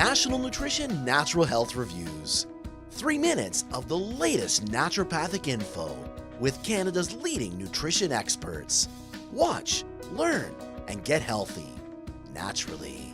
National Nutrition Natural Health Reviews. 3 minutes of the latest naturopathic info with Canada's leading nutrition experts. Watch, learn, and get healthy naturally.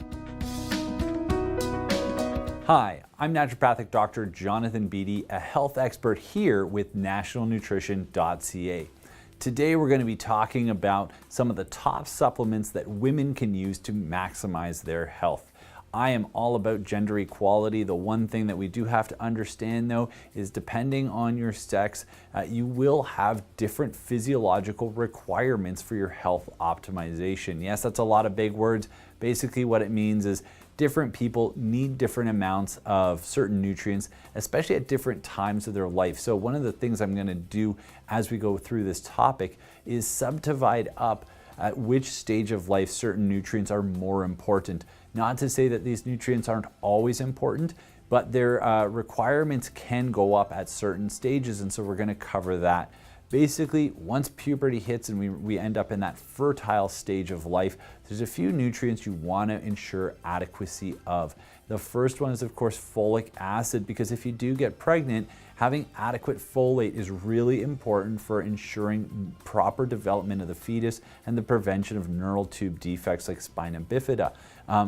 Hi, I'm Naturopathic Doctor Jonathan Beatty, a health expert here with nationalnutrition.ca. Today we're going to be talking about some of the top supplements that women can use to maximize their health. I am all about gender equality. The one thing that we do have to understand though is depending on your sex, you will have different physiological requirements for your health optimization. Yes, that's a lot of big words. Basically what it means is different people need different amounts of certain nutrients, especially at different times of their life. So one of the things I'm going to do as we go through this topic is subdivide up at which stage of life certain nutrients are more important. Not to say that these nutrients aren't always important, but their requirements can go up at certain stages, and so we're going to cover that. Basically, once puberty hits and we end up in that fertile stage of life, there's a few nutrients you want to ensure adequacy of. The first one is, of course, folic acid, because if you do get pregnant, having adequate folate is really important for ensuring proper development of the fetus and the prevention of neural tube defects like spina bifida.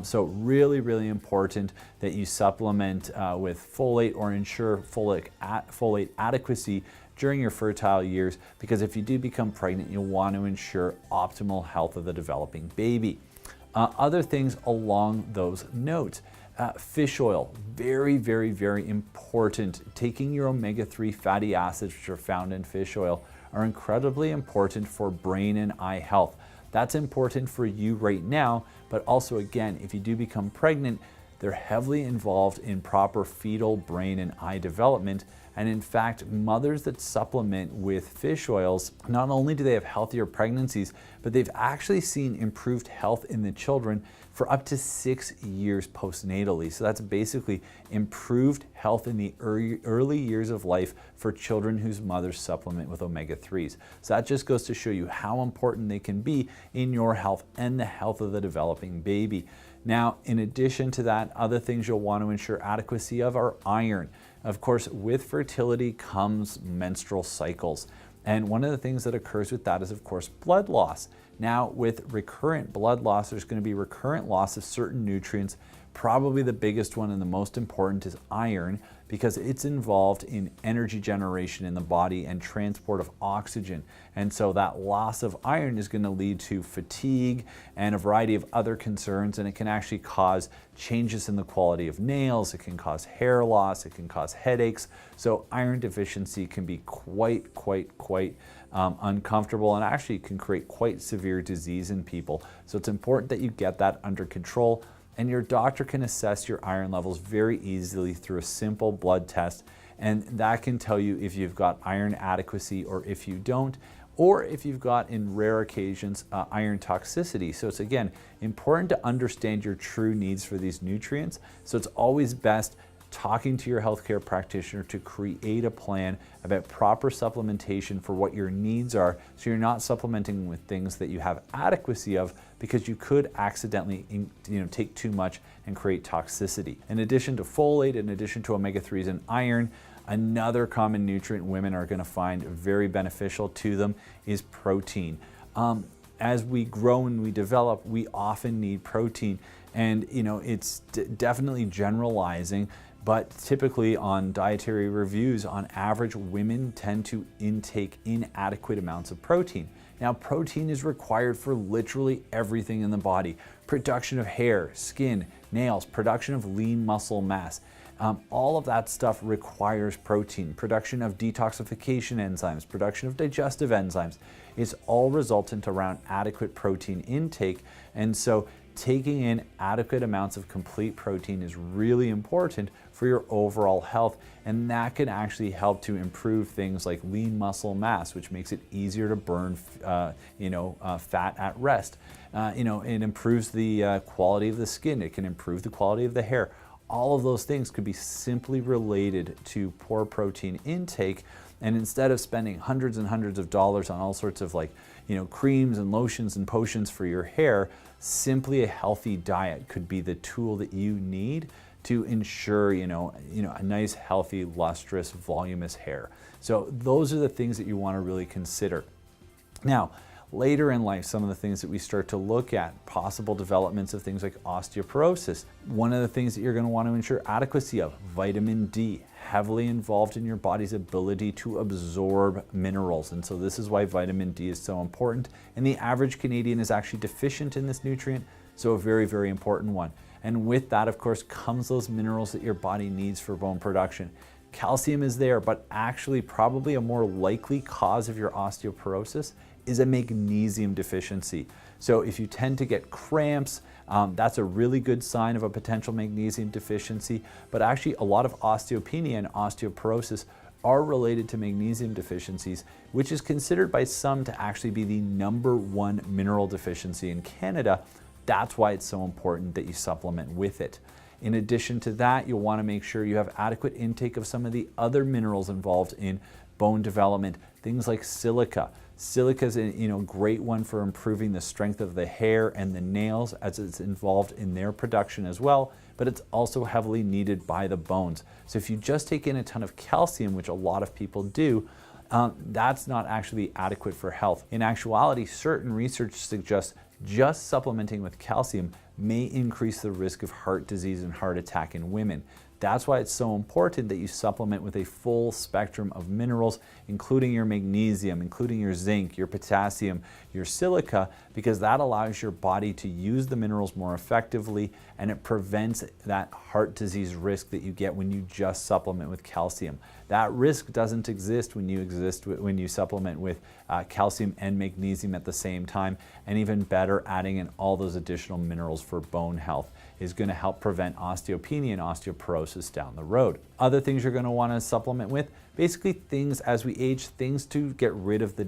So really important that you supplement with folate or ensure folate adequacy during your fertile years, because if you do become pregnant, you'll want to ensure optimal health of the developing baby. Other things along those notes. Fish oil, very important. Taking your omega-3 fatty acids, which are found in fish oil, are incredibly important for brain and eye health. That's important for you right now, but also again, if you do become pregnant, they're heavily involved in proper fetal brain and eye development. And in fact, mothers that supplement with fish oils, not only do they have healthier pregnancies, but they've actually seen improved health in the children for up to 6 years postnatally. So that's basically improved health in the early years of life for children whose mothers supplement with omega-3s. So that just goes to show you how important they can be in your health and the health of the developing baby. Now, in addition to that, other things you'll want to ensure adequacy of are iron. Of course, with fertility comes menstrual cycles. And one of the things that occurs with that is, of course, blood loss. Now, with recurrent blood loss, there's going to be recurrent loss of certain nutrients. Probably the biggest one and the most important is iron, because it's involved in energy generation in the body and transport of oxygen. And so that loss of iron is going to lead to fatigue and a variety of other concerns, and it can actually cause changes in the quality of nails, it can cause hair loss, it can cause headaches. So iron deficiency can be quite uncomfortable, and actually can create quite severe disease in people. So it's important that you get that under control. And your doctor can assess your iron levels very easily through a simple blood test, and that can tell you if you've got iron adequacy or if you don't, or if you've got, in rare occasions, iron toxicity. So it's again important to understand your true needs for these nutrients. So it's always best talking to your healthcare practitioner to create a plan about proper supplementation for what your needs are, so you're not supplementing with things that you have adequacy of, because you could accidentally take too much and create toxicity. In addition to folate, in addition to omega-3s and iron, another common nutrient women are going to find very beneficial to them is protein. As we grow and we develop, we often need protein, and it's definitely generalizing, but typically on dietary reviews, on average, women tend to intake inadequate amounts of protein. Now, protein is required for literally everything in the body. Production of hair, skin, nails, production of lean muscle mass. All of that stuff requires protein. Production of detoxification enzymes, production of digestive enzymes. It's all resultant around adequate protein intake. And so taking in adequate amounts of complete protein is really important for your overall health, and that can actually help to improve things like lean muscle mass, which makes it easier to burn fat at rest. It improves the quality of the skin. It can improve the quality of the hair. All of those things could be simply related to poor protein intake. And instead of spending hundreds and hundreds of dollars on all sorts of creams and lotions and potions for your hair, simply a healthy diet could be the tool that you need to ensure, a nice, healthy, lustrous, voluminous hair. So those are the things that you want to really consider. Now, later in life, some of the things that we start to look at, possible developments of things like osteoporosis. One of the things that you're going to want to ensure adequacy of, vitamin D, heavily involved in your body's ability to absorb minerals. And so this is why vitamin D is so important. And the average Canadian is actually deficient in this nutrient, so a very, very important one. And with that, of course, comes those minerals that your body needs for bone production. Calcium is there, but actually probably a more likely cause of your osteoporosis is a magnesium deficiency. So if you tend to get cramps, that's a really good sign of a potential magnesium deficiency. But actually a lot of osteopenia and osteoporosis are related to magnesium deficiencies, which is considered by some to actually be the #1 mineral deficiency in Canada. That's why it's so important that you supplement with it. In addition to that, you'll want to make sure you have adequate intake of some of the other minerals involved in bone development, things like silica. Silica is a great one for improving the strength of the hair and the nails, as it's involved in their production as well, but it's also heavily needed by the bones. So if you just take in a ton of calcium, which a lot of people do, that's not actually adequate for health. In actuality, certain research suggests just supplementing with calcium may increase the risk of heart disease and heart attack in women. That's why it's so important that you supplement with a full spectrum of minerals, including your magnesium, including your zinc, your potassium, your silica, because that allows your body to use the minerals more effectively, and it prevents that heart disease risk that you get when you just supplement with calcium. That risk doesn't exist when you supplement with calcium and magnesium at the same time, and even better, adding in all those additional minerals for bone health is going to help prevent osteopenia and osteoporosis down the road. Other things you're going to want to supplement with, basically things as we age, things to get rid of the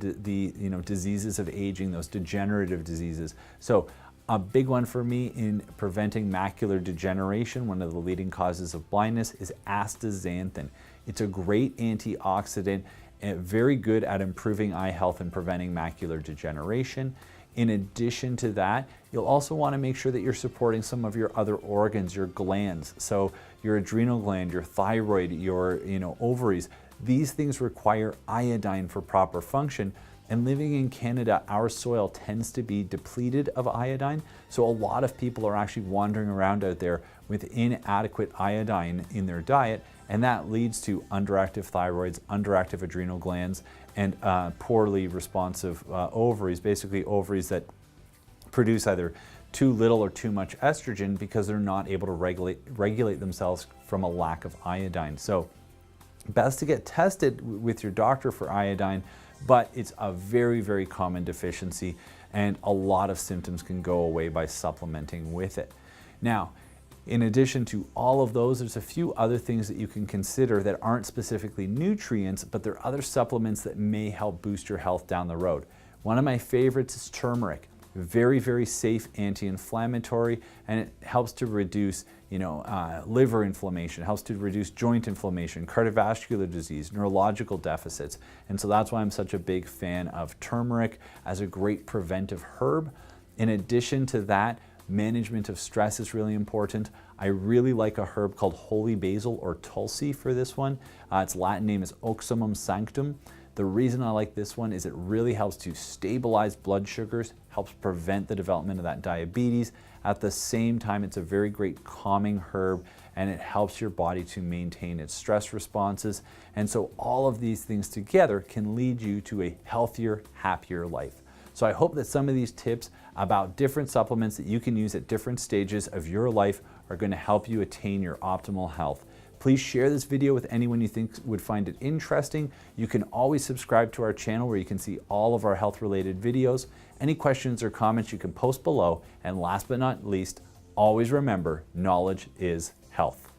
diseases of aging, those degenerative diseases. So a big one for me in preventing macular degeneration, one of the leading causes of blindness, is astaxanthin. It's a great antioxidant and very good at improving eye health and preventing macular degeneration. In addition to that, you'll also want to make sure that you're supporting some of your other organs, your glands. So your adrenal gland, your thyroid, your ovaries. These things require iodine for proper function. And living in Canada, our soil tends to be depleted of iodine. So a lot of people are actually wandering around out there with inadequate iodine in their diet. And that leads to underactive thyroids, underactive adrenal glands, and poorly responsive ovaries, basically ovaries that produce either too little or too much estrogen because they're not able to regulate themselves from a lack of iodine. So best to get tested with your doctor for iodine, but it's a very, very common deficiency, and a lot of symptoms can go away by supplementing with it. Now, in addition to all of those, there's a few other things that you can consider that aren't specifically nutrients, but they're other supplements that may help boost your health down the road. One of my favorites is turmeric. Very, very safe anti-inflammatory, and it helps to reduce liver inflammation, helps to reduce joint inflammation, cardiovascular disease, neurological deficits. And so that's why I'm such a big fan of turmeric as a great preventive herb. In addition to that, management of stress is really important. I really like a herb called holy basil or tulsi for this one. Its Latin name is Oxymum sanctum. The reason I like this one is it really helps to stabilize blood sugars, helps prevent the development of that diabetes. At the same time, it's a very great calming herb, and it helps your body to maintain its stress responses. And so all of these things together can lead you to a healthier, happier life. So I hope that some of these tips about different supplements that you can use at different stages of your life are going to help you attain your optimal health. Please share this video with anyone you think would find it interesting. You can always subscribe to our channel where you can see all of our health-related videos. Any questions or comments you can post below. And last but not least, always remember, knowledge is health.